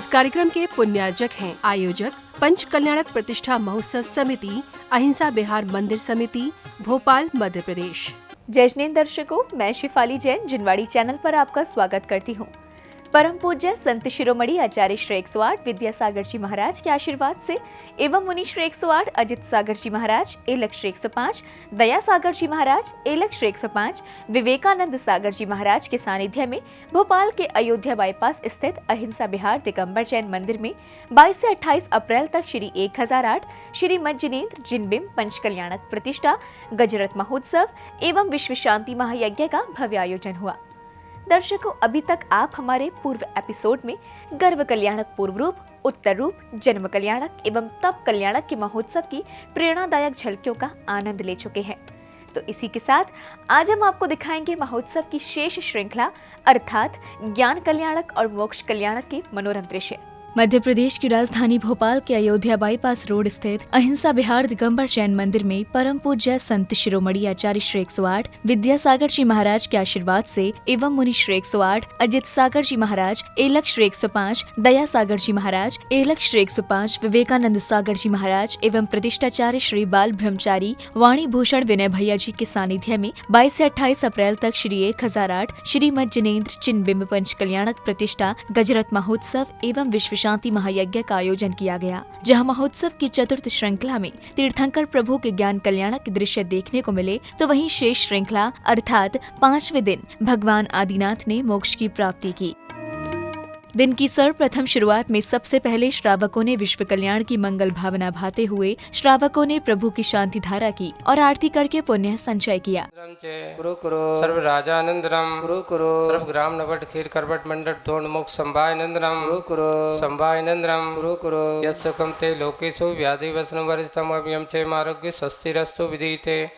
इस कार्यक्रम के पुण्यार्जक हैं आयोजक पंच कल्याणक प्रतिष्ठा महोत्सव समिति, अहिंसा बिहार मंदिर समिति, भोपाल, मध्य प्रदेश। जय जिनेंद्र दर्शकों, मैं शिफाली जैन जिनवाड़ी चैनल पर आपका स्वागत करती हूँ। परम पूज्य संत शिरोमणि आचार्य श्री 108 विद्यासागर जी महाराज के आशीर्वाद से एवं मुनि श्री 108 अजित सागर जी महाराज, एलक श्री 105 दया सागर जी महाराज, एलक श्री 105 विवेकानंद सागर जी महाराज के सानिध्य में भोपाल के अयोध्या बाईपास स्थित अहिंसा बिहार दिगंबर जैन मंदिर में 22 से 28 अप्रैल तक श्री 1008 श्रीमद जिनेंद्र जिनबिंब पंच कल्याणक प्रतिष्ठा गजरथ महोत्सव एवं विश्व शांति महायज्ञ का भव्य आयोजन हुआ। दर्शकों, अभी तक आप हमारे पूर्व एपिसोड में गर्भ कल्याणक पूर्व रूप, उत्तर रूप, जन्म कल्याणक एवं तप कल्याणक के महोत्सव की प्रेरणादायक झलकियों का आनंद ले चुके हैं। तो इसी के साथ आज हम आपको दिखाएंगे महोत्सव की शेष श्रृंखला अर्थात ज्ञान कल्याणक और मोक्ष कल्याणक के मनोरम दृश्य। मध्य प्रदेश की राजधानी भोपाल के अयोध्या बाईपास रोड स्थित अहिंसा बिहार दिगंबर जैन मंदिर में परम पूज्य संत शिरोमणि आचार्य श्री 108 विद्यासागर जी महाराज के आशीर्वाद से एवं मुनि श्री 108 अजित सागर जी महाराज, एलक श्री 105 दया सागर जी महाराज, एलक श्री 105 विवेकानंद सागर जी महाराज एवं प्रतिष्ठाचार्य श्री बाल ब्रह्मचारी वाणी भूषण विनय भैया जी के सानिध्य में 22 से 28 अप्रैल तक श्री 1008 श्रीमद जिनेंद्र जिनबिंब पंच कल्याणक प्रतिष्ठा गजरथ महोत्सव एवं विश्व शांति महायज्ञ का आयोजन किया गया, जहां महोत्सव की चतुर्थ श्रृंखला में तीर्थंकर प्रभु के ज्ञान कल्याणक के दृश्य देखने को मिले, तो वहीं शेष श्रृंखला अर्थात 5वें दिन भगवान आदिनाथ ने मोक्ष की प्राप्ति की। दिन की सर्वप्रथम शुरुआत में सबसे पहले श्रावकों ने विश्व कल्याण की मंगल भावना भाते हुए श्रावकों ने प्रभु की शांति धारा की और आरती करके पुण्य संचय किया। सर्व राजानंदनम सर्व ग्राम नवट खीर करवट मंडट तोड़ मुख संभाय नंदनम यत्सुखम ते लोकेषु व्याधि वसन वरिष्ठम अभियम चे आरोग्य स्वस्तिरस्तु विधीते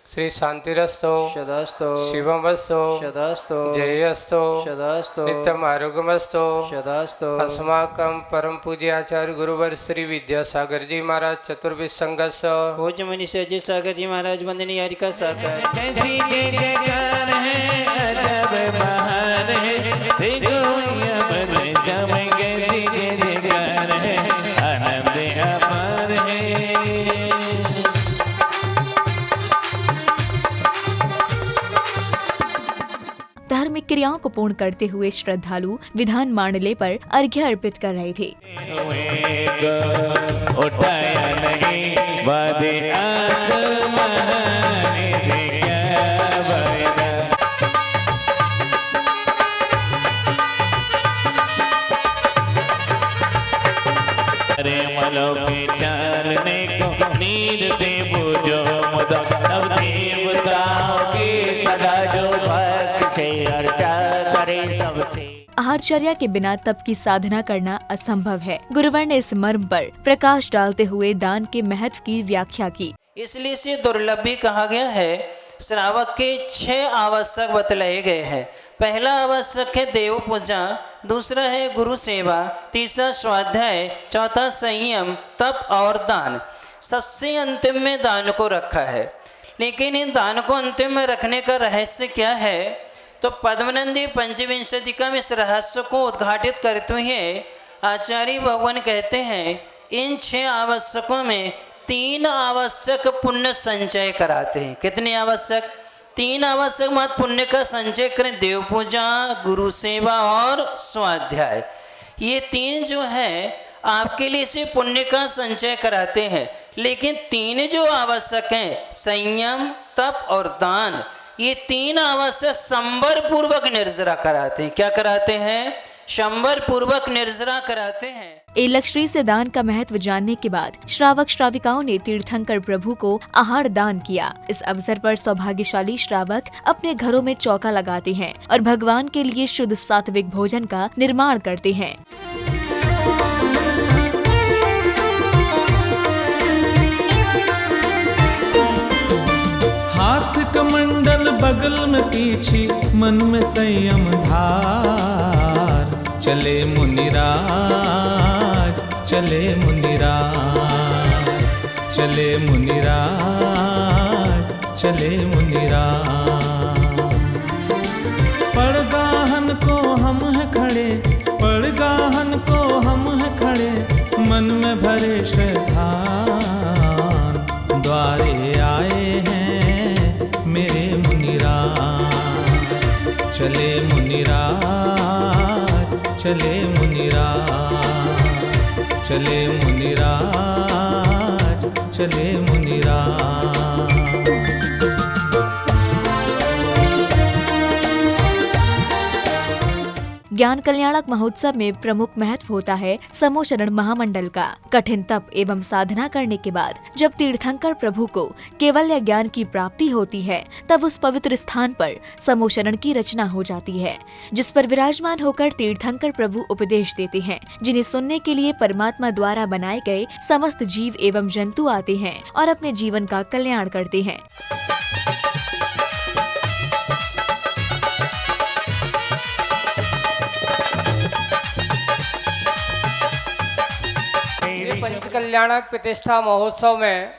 श्री शांतिरस्तो सदास्तो शिवमस्तो सदास्तो जयस्तो सदास्तो नित्यम आरोग्यमस्तो सदास्तो अस्माकं परम पूज्य आचार्य गुरुवर श्री विद्यासागर जी महाराज चतुर्विद संघर्ष पूज्य मुनि से अजित सागर जी महाराज वंदनीय हरिका साकर धार्मिक क्रियाओं को पूर्ण करते हुए श्रद्धालु विधान मांडले पर अर्घ्य अर्पित कर रहे थे। आहारचर्या के बिना तप की साधना करना असंभव है। गुरुवर ने इस मर्म पर प्रकाश डालते हुए दान के महत्व की व्याख्या की। इसलिए इसे दुर्लभ भी कहा गया है। श्रावक के 6 आवश्यक बतलाए गए हैं। पहला आवश्यक है देव पूजा, दूसरा है गुरु सेवा, तीसरा स्वाध्याय, चौथा संयम, तप और दान। सबसे अंतिम में दान को रखा है। लेकिन इन दान को अंतिम में रखने का रहस्य क्या है? तो पद्मनंदी पंचविंशतिका में इस रहस्य को उद्घाटित करते हुए आचार्य भगवान कहते हैं, इन 6 आवश्यकों में 3 आवश्यक पुण्य संचय कराते हैं। कितने आवश्यक? 3 आवश्यक मत पुण्य का संचय करें, देव पूजा, गुरु सेवा और स्वाध्याय। ये 3 जो है आपके लिए से पुण्य का संचय कराते हैं। लेकिन 3 जो आवश्यक हैं, संयम, तप और दान, ये 3 आवश्यक संवर पूर्वक निर्जरा कराते हैं। क्या कराते हैं? संवर पूर्वक निर्जरा कराते हैं। एलक श्री से दान का महत्व जानने के बाद श्रावक श्राविकाओं ने तीर्थंकर प्रभु को आहार दान किया। इस अवसर पर सौभाग्यशाली श्रावक अपने घरों में चौका लगाते हैं और भगवान के लिए शुद्ध सात्विक भोजन का निर्माण करते हैं। हाथ कमंडल बगल में पीछे, मन में संयम धार, चले मुनिराज, चले मुनिराज, चले मुनिराज, चले मुनिराज। पड़गाहन को हम है खड़े, पड़गाहन को हम पाए आए हैं मेरे मुनिराज। चले मुनिराज, चले मुनिराज, चले मुनिराज, चले मुनिराज। ज्ञान कल्याणक महोत्सव में प्रमुख महत्व होता है समोशरण महामंडल का। कठिन तप एवं साधना करने के बाद जब तीर्थंकर प्रभु को केवल्य ज्ञान की प्राप्ति होती है, तब उस पवित्र स्थान पर समोशरण की रचना हो जाती है, जिस पर विराजमान होकर तीर्थंकर प्रभु उपदेश देते हैं, जिन्हें सुनने के लिए परमात्मा द्वारा बनाए गए समस्त जीव एवं जंतु आते हैं और अपने जीवन का कल्याण करते हैं। पंचकल्याणक प्रतिष्ठा महोत्सव में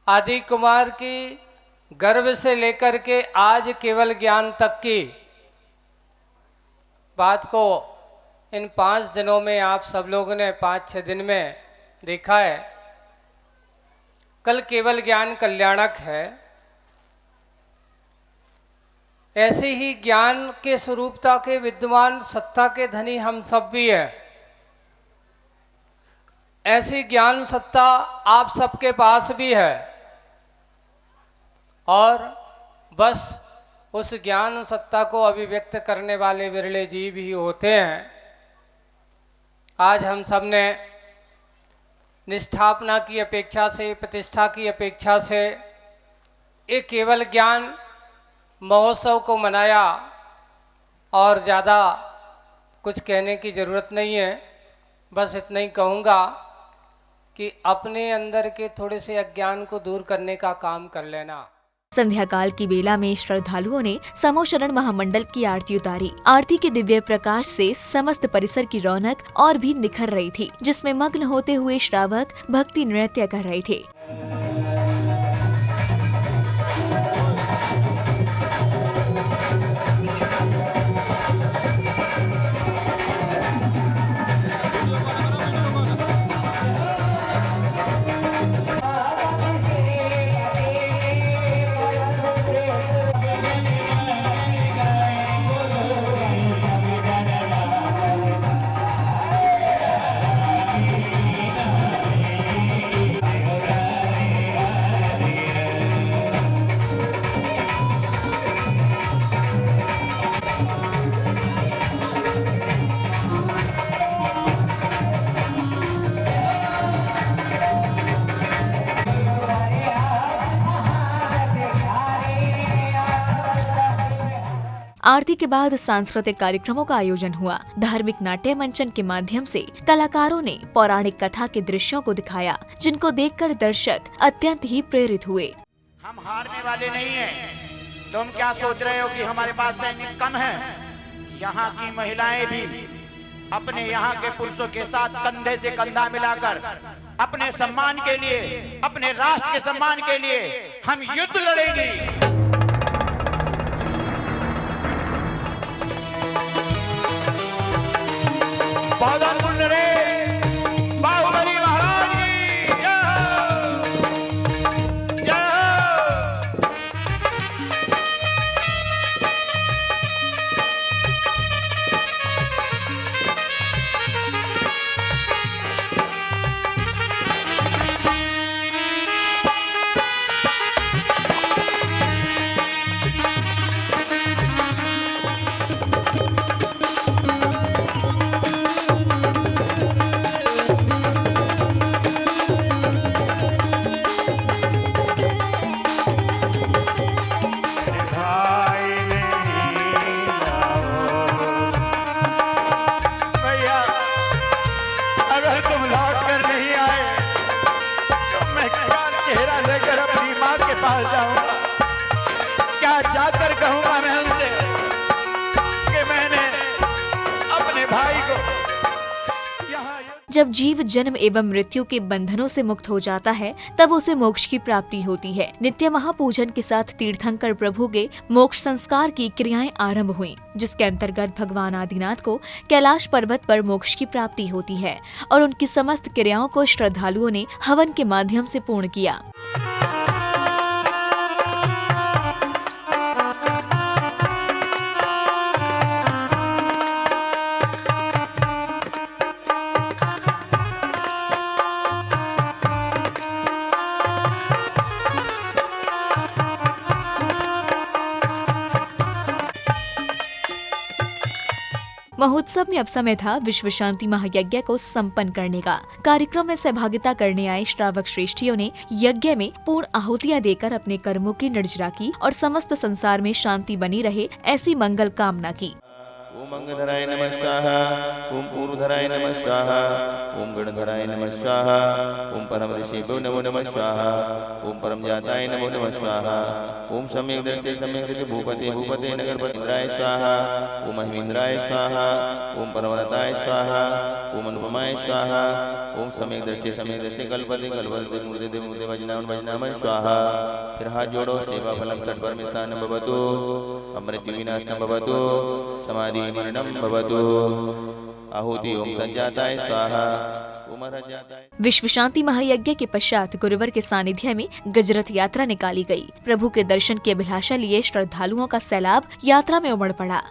आदि कुमार की गर्भ से लेकर के आज केवल ज्ञान तक की बात को इन 5 दिनों में आप सब लोगों ने 5-6 दिन में देखा है। कल केवल ज्ञान कल्याणक है। ऐसे ही ज्ञान के स्वरूपता के विद्वान सत्ता के धनी हम सब भी हैं। ऐसी ज्ञान सत्ता आप सबके पास भी है और बस उस ज्ञान सत्ता को अभिव्यक्त करने वाले विरले जीव ही होते हैं। आज हम सब ने निष्ठापना की अपेक्षा से, प्रतिष्ठा की अपेक्षा से एक केवल ज्ञान महोत्सव को मनाया और ज़्यादा कुछ कहने की ज़रूरत नहीं है। बस इतना ही कहूँगा कि अपने अंदर के थोड़े से अज्ञान को दूर करने का काम कर लेना। संध्या काल की बेला में श्रद्धालुओं ने समोशरण महामंडल की आरती उतारी। आरती के दिव्य प्रकाश से समस्त परिसर की रौनक और भी निखर रही थी, जिसमें मग्न होते हुए श्रावक भक्ति नृत्य कर रहे थे। आरती के बाद सांस्कृतिक कार्यक्रमों का आयोजन हुआ। धार्मिक नाट्य मंचन के माध्यम से कलाकारों ने पौराणिक कथा के दृश्यों को दिखाया, जिनको देखकर दर्शक अत्यंत ही प्रेरित हुए। हम हारने वाले नहीं हैं। तुम क्या सोच रहे हो कि हमारे पास सैनिक कम हैं? यहाँ की महिलाएं भी अपने यहाँ के पुरुषों के साथ कंधे से कंधा मिलाकर अपने सम्मान के लिए, अपने राष्ट्र के सम्मान के लिए हम युद्ध लड़ेंगे। बाहुबली महाराज की जय हो। क्या जाकर कहूंगा मैं उनसे कि मैंने अपने भाई को यहाँ। जब जीव जन्म एवं मृत्यु के बंधनों से मुक्त हो जाता है तब उसे मोक्ष की प्राप्ति होती है। नित्य महापूजन के साथ तीर्थंकर प्रभु के मोक्ष संस्कार की क्रियाएं आरंभ हुई, जिसके अंतर्गत भगवान आदिनाथ को कैलाश पर्वत पर मोक्ष की प्राप्ति होती है और उनकी समस्त क्रियाओं को श्रद्धालुओं ने हवन के माध्यम से पूर्ण किया। महोत्सव में अब समय था विश्व शांति महायज्ञ को संपन्न करने का। कार्यक्रम में सहभागिता करने आए श्रावक श्रेष्ठियों ने यज्ञ में पूर्ण आहुतियां देकर अपने कर्मों की निर्जरा की और समस्त संसार में शांति बनी रहे ऐसी मंगल कामना की। ओम अंगधराय नमः स्वाहा, ओम पूर्वधराय नमः स्वाहा, ओम गणधराय नमः स्वाहा, ओम परम ऋषिभ्यो नमो नमः स्वाहा, ओम परम जाताय नमो नमः स्वाहा, ओम सम्यक दृष्टि भूपते भूपते नगरपति इंद्राय स्वाहा, ओम महिमेंद्राय स्वाहा, ओम परमरताय स्वाहा, ओम अनुपमाय स्वाहा, ओम सम्यक दृष्टि कल्पते मूर्ति मूर्ति वजनामन स्वाहा। फिर हाथ जोड़ो, सेवा फलम षट्वर्म स्थानम भवतु, अमृत्यु विनाशनम भवतु, समाधि मरणम भवतु, आहुति ओम संजाताय स्वाहा। विश्व शांति महायज्ञ के पश्चात गुरुवर के सानिध्य में गजरथ यात्रा निकाली गई। प्रभु के दर्शन की अभिलाषा लिए श्रद्धालुओं का सैलाब यात्रा में उमड़ पड़ा।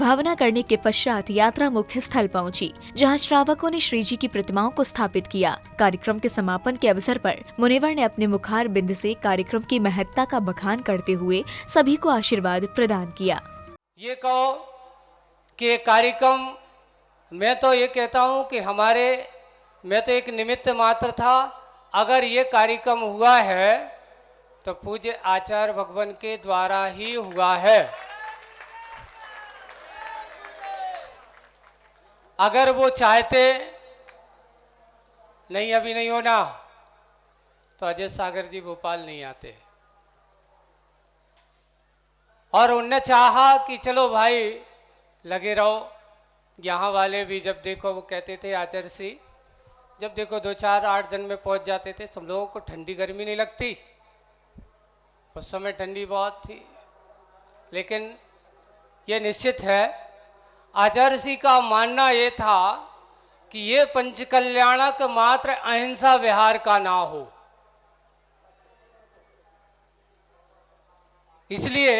भावना करने के पश्चात यात्रा मुख्य स्थल पहुंची, जहां श्रावकों ने श्री जी की प्रतिमाओं को स्थापित किया। कार्यक्रम के समापन के अवसर पर मुनिवर ने अपने मुखार बिंद से कार्यक्रम की महत्ता का बखान करते हुए सभी को आशीर्वाद प्रदान किया। ये कहो कि कार्यक्रम, मैं तो ये कहता हूँ कि मैं तो एक निमित्त मात्र था। अगर ये कार्यक्रम हुआ है तो पूज्य आचार्य भगवान के द्वारा ही हुआ है। अगर वो चाहते नहीं अभी नहीं होना तो अजय सागर जी भोपाल नहीं आते, और उनने चाहा कि चलो भाई लगे रहो। यहाँ वाले भी जब देखो वो कहते थे आचार्य श्री, जब देखो 2-4-8 दिन में पहुंच जाते थे। सब लोगों को ठंडी गर्मी नहीं लगती, उस समय ठंडी बहुत थी। लेकिन ये निश्चित है, आचार्य श्री का मानना ये था कि ये पंचकल्याणक मात्र अहिंसा विहार का ना हो। इसलिए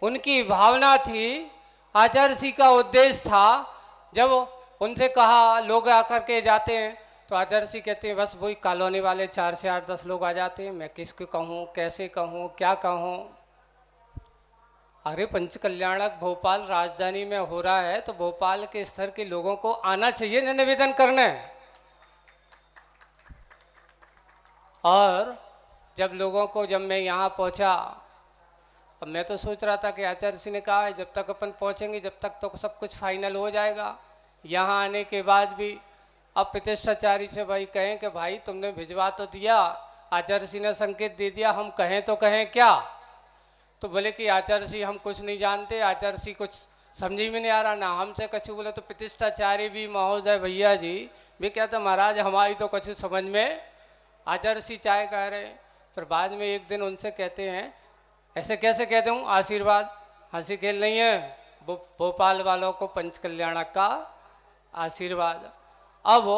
उनकी भावना थी, आचार्य श्री का उद्देश्य था। जब उनसे कहा, लोग आकर के जाते हैं तो आचार्य श्री कहते हैं बस वही कॉलोनी वाले 4 से 8-10 लोग आ जाते हैं, मैं किसको कहूँ, कैसे कहूँ, क्या कहूँ। अरे पंचकल्याणक भोपाल राजधानी में हो रहा है तो भोपाल के स्तर के लोगों को आना चाहिए ना, निवेदन करना है। और जब मैं यहाँ पहुँचा, अब मैं तो सोच रहा था कि आचार्य श्री ने कहा है जब तक अपन पहुँचेंगे जब तक तो सब कुछ फाइनल हो जाएगा। यहाँ आने के बाद भी अब प्रतिष्ठाचारी से भाई कहें कि भाई तुमने भिजवा तो दिया, आचार्य श्री ने संकेत दे दिया, हम कहें तो कहें क्या। तो बोले कि आचार्य श्री हम कुछ नहीं जानते, आचार्य श्री कुछ समझ में नहीं आ रहा ना हमसे कछु। बोले तो प्रतिष्ठाचार्य भी महोदय भैया जी भी कहते महाराज हमारी तो कछु समझ में, आचार्य श्री चाहे कह रहे। फिर बाद में एक दिन उनसे कहते हैं ऐसे कैसे कहते हूँ, आशीर्वाद, हंसी खेल नहीं है, भोपाल वालों को पंचकल्याणक का आशीर्वाद। अब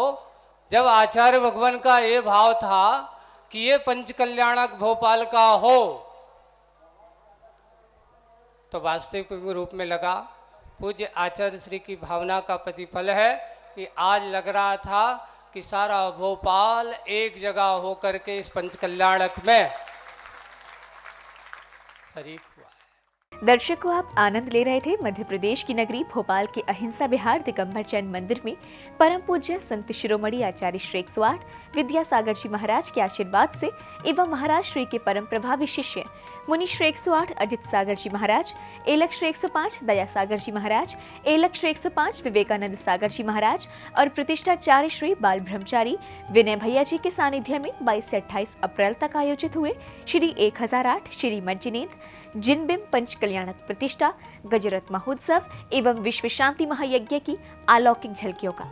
जब आचार्य भगवान का ये भाव था कि ये पंचकल्याणक भोपाल का हो, तो वास्तविक रूप में लगा पूज्य आचार्य श्री की भावना का प्रतिफल है कि आज लग रहा था कि सारा भोपाल एक जगह होकर के इस पंचकल्याणक में शरीक हुआ। दर्शकों, आप आनंद ले रहे थे मध्य प्रदेश की नगरी भोपाल के अहिंसा विहार दिगंबर जैन मंदिर में परम पूज्य संत शिरोमणि आचार्य श्री 108 विद्यासागर जी महाराज के आशीर्वाद से एवं महाराज श्री के परम प्रभावी शिष्य मुनि श्री 108 अजित सागर जी महाराज, एलक श्री 105 दया सागर जी महाराज, एलक श्री 105 विवेकानंद सागर जी महाराज और प्रतिष्ठाचार्य श्री बाल ब्रह्मचारी विनय भैया जी के सानिध्य में 22 से 28 अप्रैल तक आयोजित हुए श्री 1008 श्री मंजिनेन्द्र जिनबिंब पंचकल्याणक प्रतिष्ठा गजरत महोत्सव एवं विश्व शांति महायज्ञ की अलौकिक झलकियों का।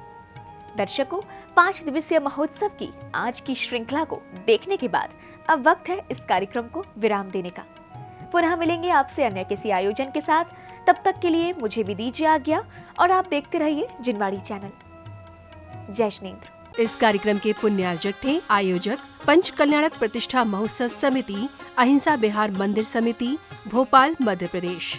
दर्शकों, 5 दिवसीय महोत्सव की आज की श्रृंखला को देखने के बाद अब वक्त है इस कार्यक्रम को विराम देने का। पुनः मिलेंगे आपसे अन्य किसी आयोजन के साथ, तब तक के लिए मुझे भी दीजिए आज्ञा और आप देखते रहिए जिनवाड़ी चैनल। जय जिनेंद्र। इस कार्यक्रम के पुण्यार्जक थे आयोजक पंचकल्याणक प्रतिष्ठा महोत्सव समिति, अहिंसा विहार मंदिर समिति, भोपाल, मध्य प्रदेश।